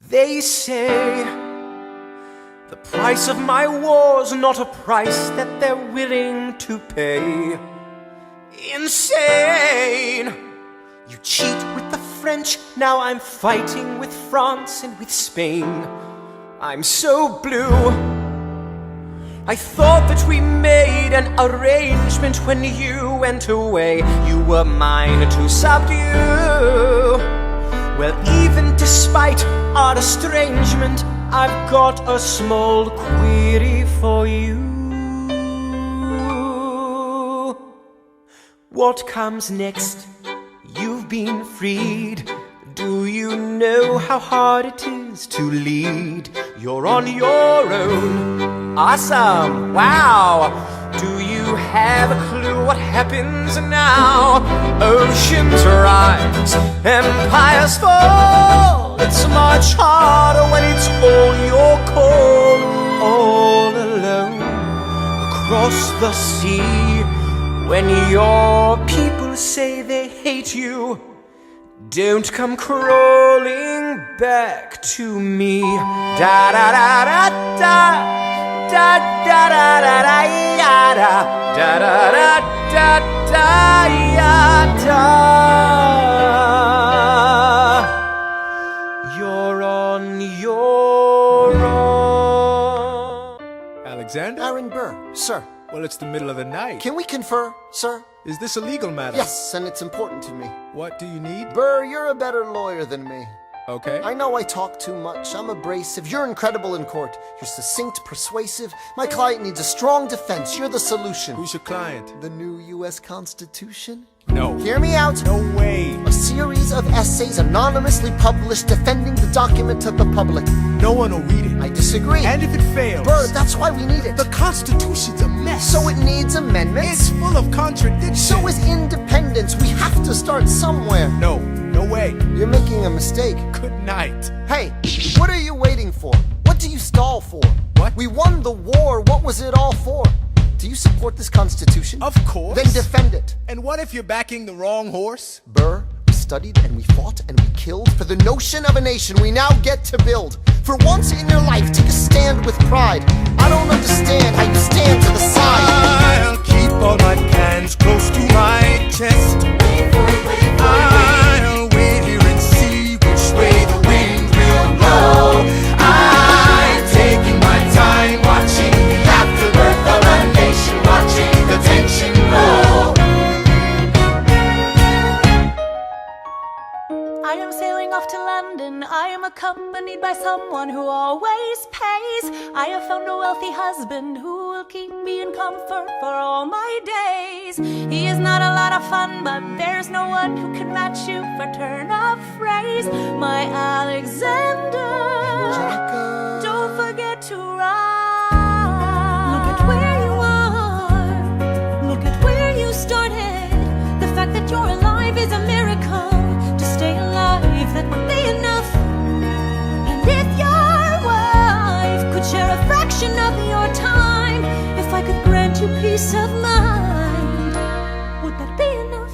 They say the price of my war's not a price that they're willing to pay. Insane! You cheat with the French, now I'm fighting with France and with Spain. I'm so blue. I thought that we made an arrangement when you went away. You were mine to subdue. Well, even despite our estrangement, I've got a small query for you. What comes next? You've been freed. Do you know how hard it is to lead? You're on your own. Awesome! Wow! Do you have a clue what happens now? Oceans rise, empires fall. It's much harder when it's all your call. All alone across the sea. When your people say they hate you, don't come crawling back to me. Da da da da da. Da da da da da ya da da da da da ya da. You're on your own. Alexander? Aaron Burr, sir. Well, it's the middle of the night. Can we confer, sir? Is this a legal matter? Yes, and it's important to me. What do you need? Burr, you're a better lawyer than me. Okay. I know I talk too much. I'm abrasive. You're incredible in court. You're succinct, persuasive. My client needs a strong defense. You're the solution. Who's your client? The new U.S. Constitution? No. Hear me out. No way. A series of essays anonymously published defending the document to the public. No one will read it. I disagree. And if it fails? Burr, that's why we need it. The Constitution's a mess. So it needs amendments. It's full of contradictions. So is independence. We have to start somewhere. No. No way. You're making a mistake. Good night. Hey, what are you waiting for? What do you stall for? What? We won the war. What was it all for? Do you support this Constitution? Of course. Then defend it. And what if you're backing the wrong horse? Burr, we studied and we fought and we killed for the notion of a nation we now get to build. For once in your life, take a stand with pride. I don't understand how you stand to the side. I'll keep all my plans close to my chest. I'll wait here and see which way the wind will blow. I'm taking my time watching the afterbirth of a nation, watching the tension grow. I am sailing off to London. I am accompanied by someone who always pays. I have found a wealthy husband who will keep me in comfort for all my days. He is not a lot of fun, but there's no one who can match you for turn of phrase. My Alexander, don't forget to ride. Look at where you are. Look at where you started. The fact that you're alive is a miracle. To stay alive, that would be enough. And if your wife could share a fraction of your time, if I could grant you peace of mind, would that be enough?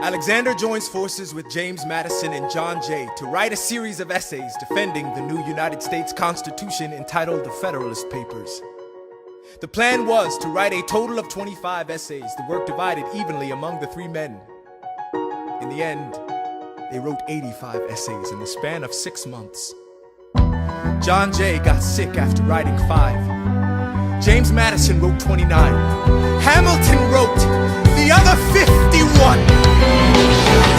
Alexander joins forces with James Madison and John Jay to write a series of essays defending the new United States Constitution entitled the Federalist Papers. The plan was to write a total of 25 essays, the work divided evenly among the three men. In the end, they wrote 85 essays in the span of 6 months. John Jay got sick after writing 5. James Madison wrote 29. Hamilton wrote the other 51.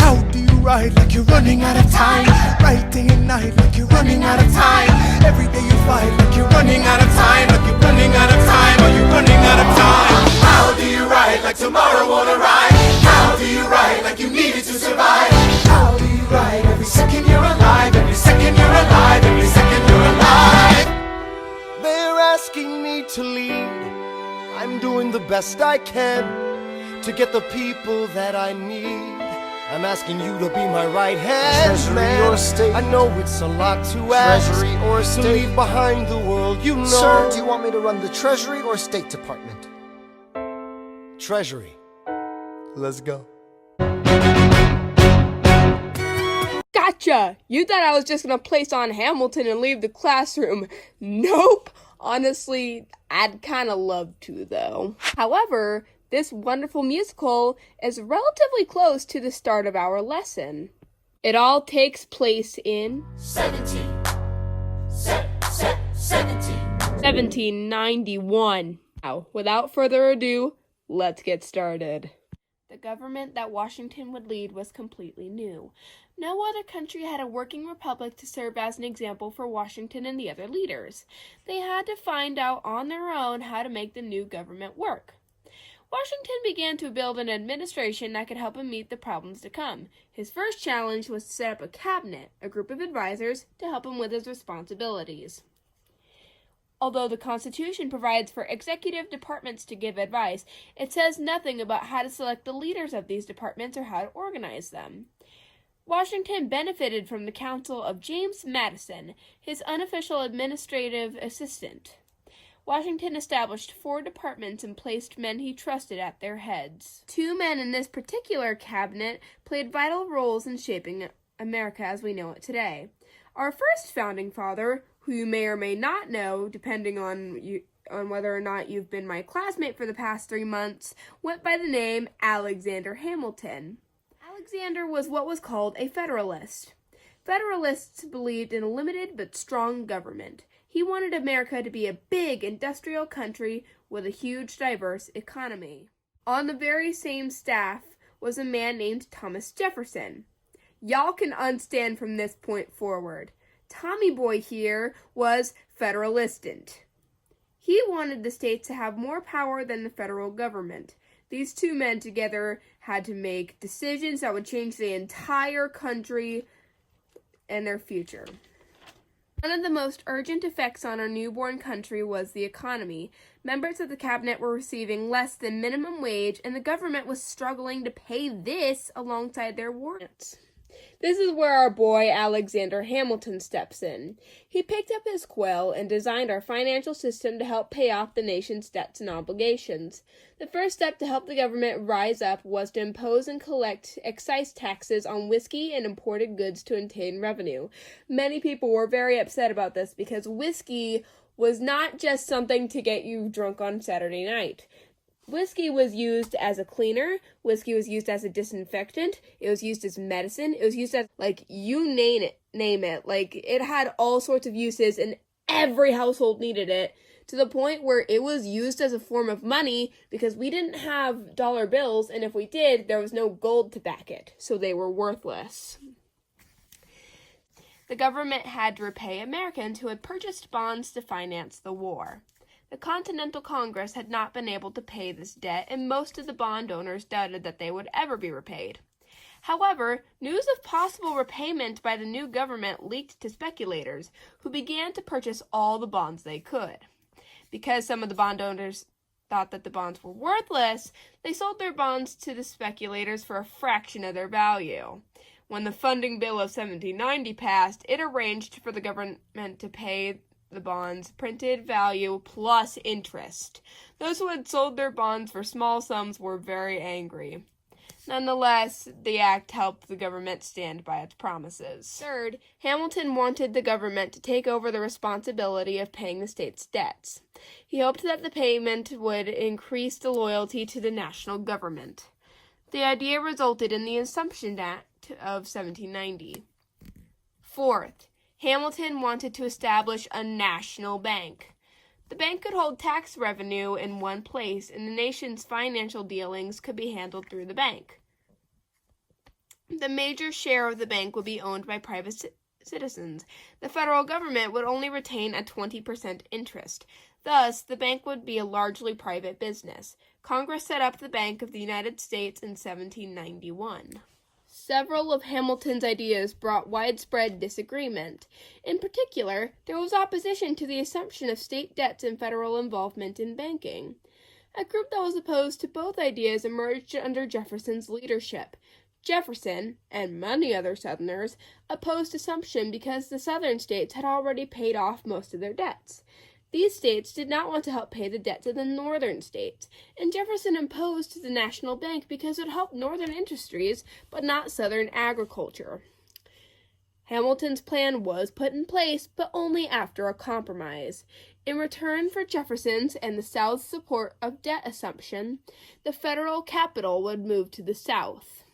How do you write like you're running out of time? Write day and night like you're running out of time. Every day you fight like you're running out of time. Like you're running out of time. Are you running out of time? How do you write like tomorrow won't arrive? How do you write like you need it to survive? How do you write every second you're alive? Every second you're alive. Every second you're alive. They're asking me to lead. I'm doing the best I can to get the people that I need. I'm asking you to be my right hand, Treasury man. Or state. I know it's a lot to ask. Treasury or state. To leave behind the world, you know. Sir, do you want me to run the Treasury or State Department? Treasury. Let's go. God Gotcha! You thought I was just gonna place on Hamilton and leave the classroom. Nope! Honestly, I'd kinda love to, though. However, this wonderful musical is relatively close to the start of our lesson. It all takes place in 1791. Now, without further ado, let's get started. The government that Washington would lead was completely new. No other country had a working republic to serve as an example for Washington and the other leaders. They had to find out on their own how to make the new government work. Washington began to build an administration that could help him meet the problems to come. His first challenge was to set up a cabinet, a group of advisors, to help him with his responsibilities. Although the Constitution provides for executive departments to give advice, it says nothing about how to select the leaders of these departments or how to organize them. Washington benefited from the counsel of James Madison, his unofficial administrative assistant. Washington established 4 departments and placed men he trusted at their heads. 2 men in this particular cabinet played vital roles in shaping America as we know it today. Our first founding father, who you may or may not know, depending on whether or not you've been my classmate for the past 3 months, went by the name Alexander Hamilton. Alexander was what was called a Federalist. Federalists believed in a limited but strong government. He wanted America to be a big industrial country with a huge, diverse economy. On the very same staff was a man named Thomas Jefferson. Y'all can unstand from this point forward. Tommy Boy here was Federalistant. He wanted the states to have more power than the federal government. These 2 men together had to make decisions that would change the entire country and their future. One of the most urgent effects on our newborn country was the economy. Members of the cabinet were receiving less than minimum wage, and the government was struggling to pay this alongside their warrants. This is where our boy Alexander Hamilton steps in. He picked up his quill and designed our financial system to help pay off the nation's debts and obligations. The first step to help the government rise up was to impose and collect excise taxes on whiskey and imported goods to obtain revenue. Many people were very upset about this because whiskey was not just something to get you drunk on Saturday night. Whiskey was used as a cleaner, whiskey was used as a disinfectant, it was used as medicine, it was used as, you name it. It had all sorts of uses and every household needed it, to the point where it was used as a form of money because we didn't have dollar bills, and if we did, there was no gold to back it, so they were worthless. The government had to repay Americans who had purchased bonds to finance the war. The Continental Congress had not been able to pay this debt, and most of the bond owners doubted that they would ever be repaid. However, news of possible repayment by the new government leaked to speculators, who began to purchase all the bonds they could. Because some of the bond owners thought that the bonds were worthless, they sold their bonds to the speculators for a fraction of their value. When the funding bill of 1790 passed, it arranged for the government to pay the bonds' printed value plus interest. Those who had sold their bonds for small sums were very angry. Nonetheless, the act helped the government stand by its promises. Third, Hamilton wanted the government to take over the responsibility of paying the state's debts. He hoped that the payment would increase the loyalty to the national government. The idea resulted in the Assumption Act of 1790. Fourth, Hamilton wanted to establish a national bank. The bank could hold tax revenue in one place, and the nation's financial dealings could be handled through the bank. The major share of the bank would be owned by private citizens. The federal government would only retain a 20% interest. Thus, the bank would be a largely private business. Congress set up the Bank of the United States in 1791. Several of Hamilton's ideas brought widespread disagreement. In particular, there was opposition to the assumption of state debts and federal involvement in banking. A group that was opposed to both ideas emerged under Jefferson's leadership. Jefferson, and many other Southerners, opposed assumption because the Southern states had already paid off most of their debts. These states did not want to help pay the debts of the northern states, and Jefferson imposed the national bank because it helped northern industries, but not southern agriculture. Hamilton's plan was put in place, but only after a compromise. In return for Jefferson's and the South's support of debt assumption, the federal capital would move to the South.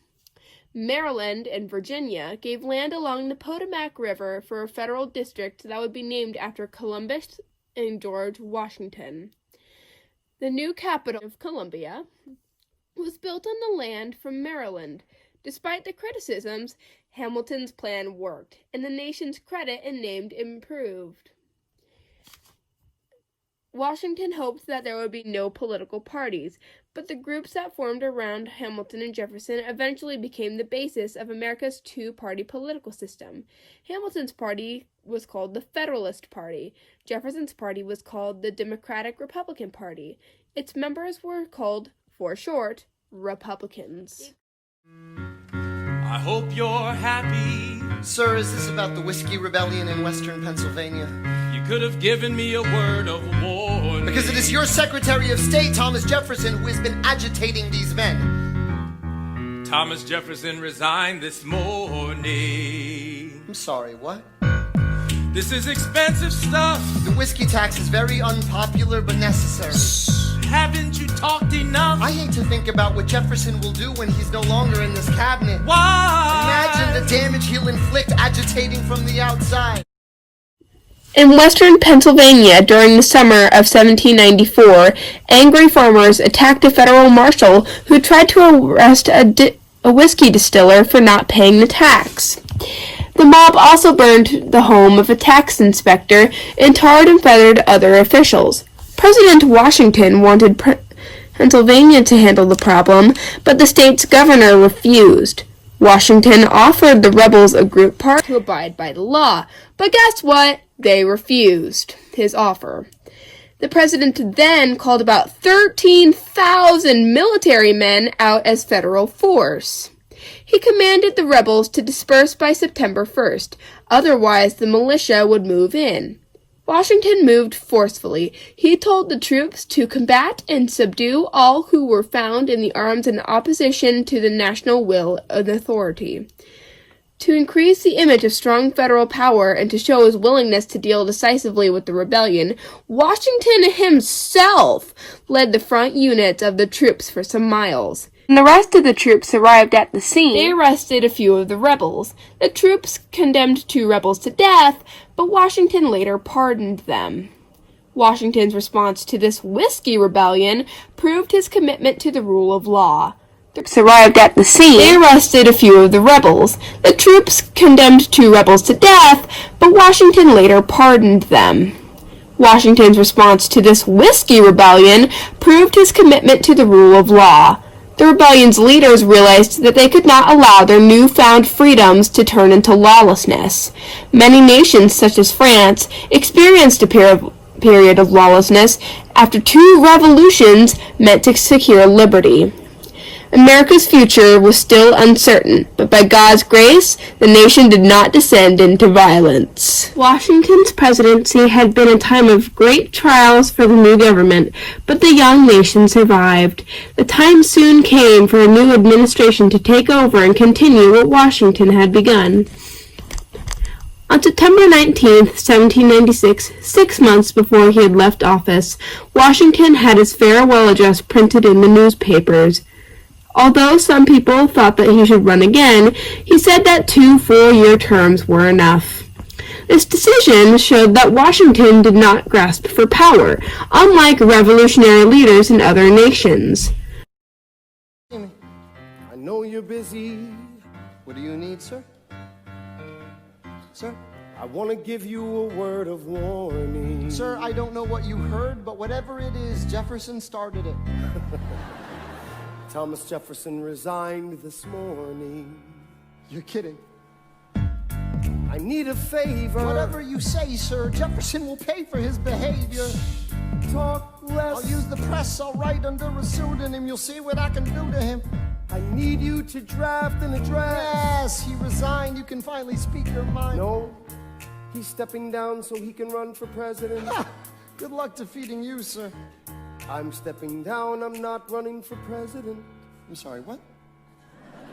Maryland and Virginia gave land along the Potomac River for a federal district that would be named after Columbus and George Washington. The new capital of Columbia was built on the land from Maryland. Despite the criticisms, Hamilton's plan worked, and the nation's credit and name improved. Washington hoped that there would be no political parties, but the groups that formed around Hamilton and Jefferson eventually became the basis of America's two-party political system. Hamilton's party was called the Federalist Party. Jefferson's party was called the Democratic Republican Party. Its members were called, for short, Republicans. I hope you're happy. Sir, is this about the Whiskey Rebellion in Western Pennsylvania? You could have given me a word of warning. Because it is your Secretary of State, Thomas Jefferson, who has been agitating these men. Thomas Jefferson resigned this morning. I'm sorry, what? This is expensive stuff. The whiskey tax is very unpopular but necessary. Haven't you talked enough? I hate to think about what Jefferson will do when he's no longer in this cabinet. Why? Imagine the damage he'll inflict agitating from the outside. In western Pennsylvania during the summer of 1794, angry farmers attacked a federal marshal who tried to arrest a whiskey distiller for not paying the tax. The mob also burned the home of a tax inspector and tarred and feathered other officials. President Washington wanted Pennsylvania to handle the problem, but the state's governor refused. Washington offered the rebels a group party to abide by the law, but guess what? They refused his offer. The president then called about 13,000 military men out as federal force. He commanded the rebels to disperse by September 1st, otherwise the militia would move in. Washington moved forcefully. He told the troops to combat and subdue all who were found in the arms in opposition to the national will and authority. To increase the image of strong federal power and to show his willingness to deal decisively with the rebellion, Washington himself led the front units of the troops for some miles. When the rest of the troops arrived at the scene, they arrested a few of the rebels. The troops condemned 2 rebels to death, but Washington later pardoned them. Washington's response to this whiskey rebellion proved his commitment to the rule of law. The troops arrived at the scene. They arrested a few of the rebels. The troops condemned 2 rebels to death, but Washington later pardoned them. Washington's response to this whiskey rebellion proved his commitment to the rule of law. The rebellion's leaders realized that they could not allow their newfound freedoms to turn into lawlessness. Many nations, such as France, experienced a period of lawlessness after 2 revolutions meant to secure liberty. America's future was still uncertain, but by God's grace, the nation did not descend into violence. Washington's presidency had been a time of great trials for the new government, but the young nation survived. The time soon came for a new administration to take over and continue what Washington had begun. On September 19, 1796, 6 months before he had left office, Washington had his farewell address printed in the newspapers. Although some people thought that he should run again, he said that 2 4-year terms were enough. This decision showed that Washington did not grasp for power, unlike revolutionary leaders in other nations. I know you're busy. What do you need, sir? Sir? I want to give you a word of warning. Sir, I don't know what you heard, but whatever it is, Jefferson started it. Thomas Jefferson resigned this morning. You're kidding. I need a favor. Whatever you say, sir, Jefferson will pay for his behavior. Talk less. I'll use the press, I'll write under a pseudonym. You'll see what I can do to him. I need you to draft an address. Yes, he resigned. You can finally speak your mind. No, he's stepping down so he can run for president. Good luck defeating you, sir. I'm stepping down, I'm not running for president. I'm sorry, what?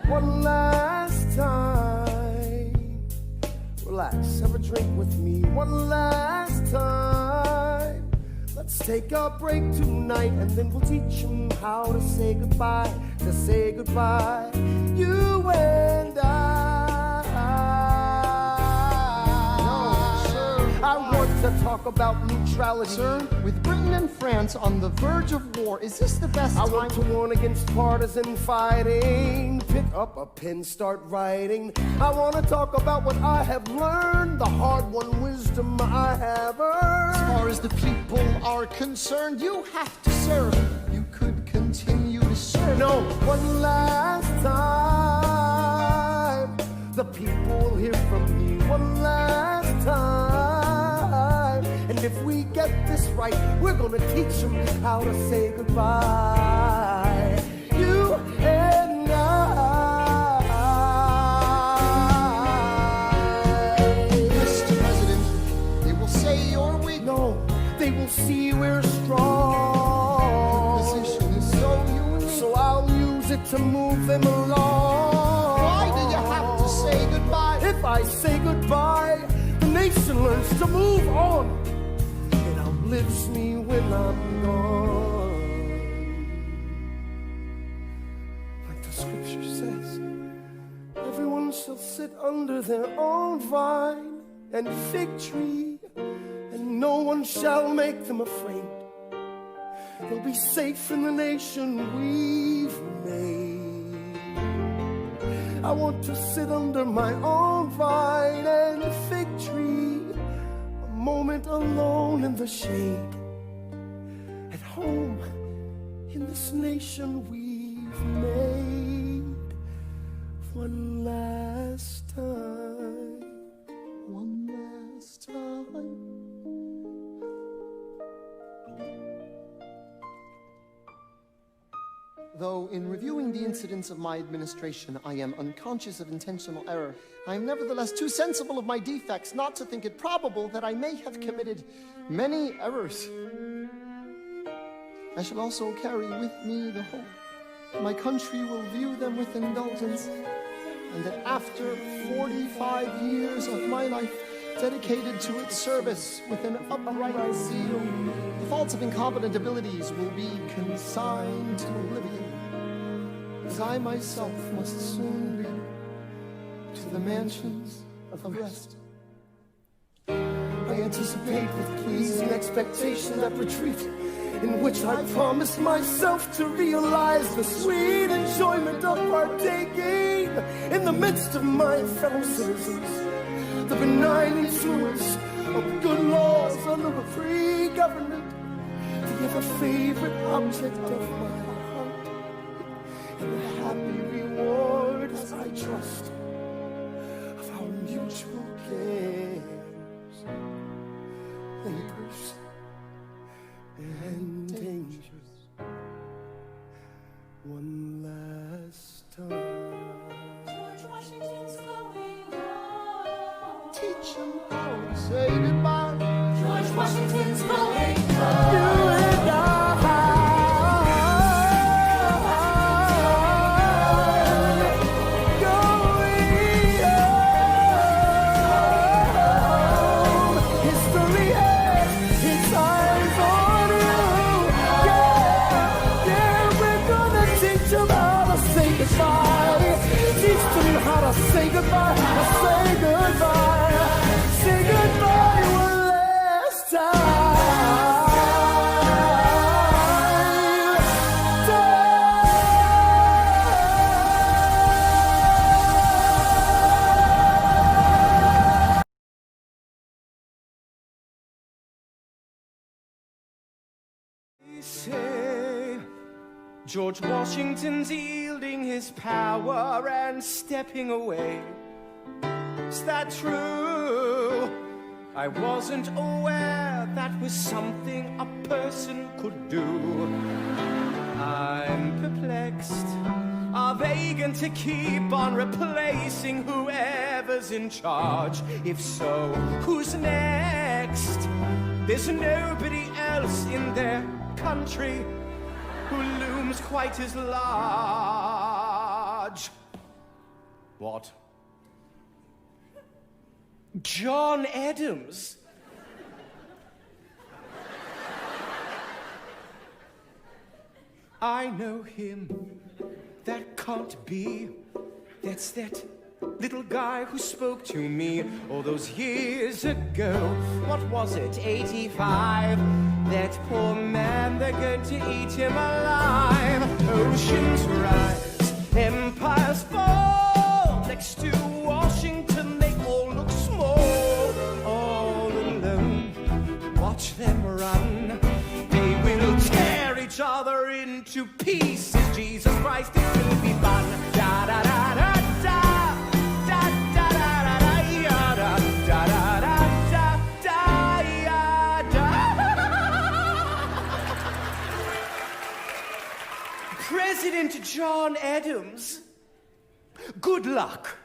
One last time, Relax, have a drink with me one last time. Let's take a break tonight and then we'll teach him how to say goodbye. To say goodbye, you and I want to talk about neutrality. Sir, with Britain and France on the verge of war, is this the best I time? want to warn against partisan fighting. Pick up a pen, start writing. I want to talk about what I have learned, the hard-won wisdom I have earned. As far as the people are concerned, you have to serve. You could continue to serve. No, one last time. The people will hear from me one last time. And if we get this right, we're gonna teach them how to say goodbye. You and I. Mr. President, they will say you're weak. No, they will see we're strong. Your position is so unique. So I'll use it to move them along. Why do you have to say goodbye? If I say goodbye, the nation learns to move on. It outlives me when I'm gone. Like the scripture says, everyone shall sit under their own vine and fig tree, and no one shall make them afraid. They'll be safe in the nation we've made. I want to sit under my own vine and fig tree, a moment alone in the shade, at home in this nation we've made. One last time. One last time. Though in reviewing the incidents of my administration, I am unconscious of intentional error, I am nevertheless too sensible of my defects not to think it probable that I may have committed many errors. I shall also carry with me the hope that my country will view them with indulgence, and that after 45 years of my life dedicated to its service with an upright zeal, the faults of incompetent abilities will be consigned to oblivion, as I myself must soon be to the mansions of rest. I anticipate with pleasing expectation that retreat in which I promised myself to realize the sweet enjoyment of partaking in the midst of my fellow citizens, the benign influence of good laws under a free government, the ever-favorite object of my heart, and the happy reward, as I trust, of our mutual cares, labors, and dangers. One last time. George Washington's going home. Teach them how to say goodbye. George Washington's going You and I. Say goodbye, say goodbye, say goodbye one last They say George Washington's yielding his power and stepping away. Is that true? I wasn't aware that was something a person could do. I'm perplexed. Are they going to keep on replacing whoever's in charge? If so, who's next? There's nobody else in their country who looms quite as large. What? John Adams. I know him. That can't be. That's that little guy who spoke to me all those years ago. What was it, 85? That poor man, they're going to eat him alive. Oceans rise, empires fall. Next to Washington, they all look small. All alone, watch them run. They will tear each other into pieces. Jesus Christ, it will be fun. Da da da da da. Da da da da da ya da da da da da ya da. President John Adams, good luck.